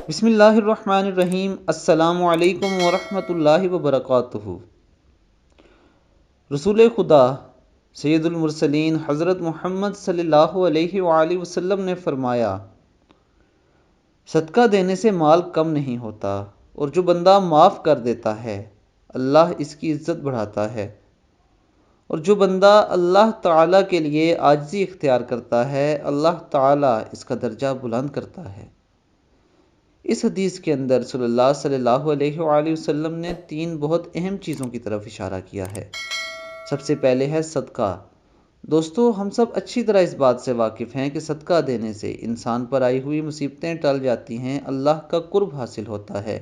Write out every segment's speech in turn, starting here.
بسم اللہ الرحمن الرحیم۔ السلام علیکم ورحمۃ اللہ وبرکاتہ۔ رسول خدا سید المرسلین حضرت محمد صلی اللہ علیہ وآلہ وسلم نے فرمایا، صدقہ دینے سے مال کم نہیں ہوتا، اور جو بندہ معاف کر دیتا ہے اللہ اس کی عزت بڑھاتا ہے، اور جو بندہ اللہ تعالیٰ کے لیے عاجزی اختیار کرتا ہے اللہ تعالیٰ اس کا درجہ بلند کرتا ہے۔ اس حدیث کے اندر رسول اللہ صلی اللہ علیہ وآلہ وسلم نے 3 بہت اہم چیزوں کی طرف اشارہ کیا ہے۔ سب سے پہلے ہے صدقہ۔ دوستو، ہم سب اچھی طرح اس بات سے واقف ہیں کہ صدقہ دینے سے انسان پر آئی ہوئی مصیبتیں ٹل جاتی ہیں، اللہ کا قرب حاصل ہوتا ہے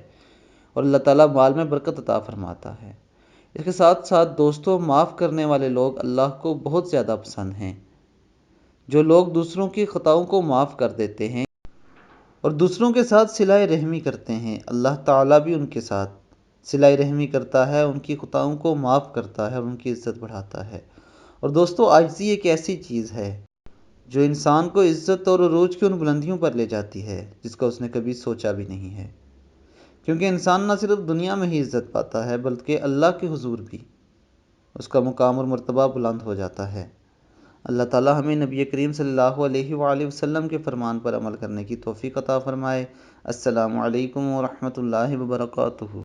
اور اللہ تعالیٰ مال میں برکت عطا فرماتا ہے۔ اس کے ساتھ ساتھ دوستو، معاف کرنے والے لوگ اللہ کو بہت زیادہ پسند ہیں۔ جو لوگ دوسروں کی خطاؤں کو معاف کر دیتے ہیں اور دوسروں کے ساتھ صلہ رحمی کرتے ہیں، اللہ تعالیٰ بھی ان کے ساتھ صلہ رحمی کرتا ہے، ان کی خطاؤں کو معاف کرتا ہے اور ان کی عزت بڑھاتا ہے۔ اور دوستو، عاجزی ایک ایسی چیز ہے جو انسان کو عزت اور عروج کی ان بلندیوں پر لے جاتی ہے جس کا اس نے کبھی سوچا بھی نہیں ہے، کیونکہ انسان نہ صرف دنیا میں ہی عزت پاتا ہے بلکہ اللہ کے حضور بھی اس کا مقام اور مرتبہ بلند ہو جاتا ہے۔ اللہ تعالیٰ ہمیں نبی کریم صلی اللہ علیہ وآلہ وسلم کے فرمان پر عمل کرنے کی توفیق عطا فرمائے۔ السلام علیکم ورحمۃ اللہ وبرکاتہ۔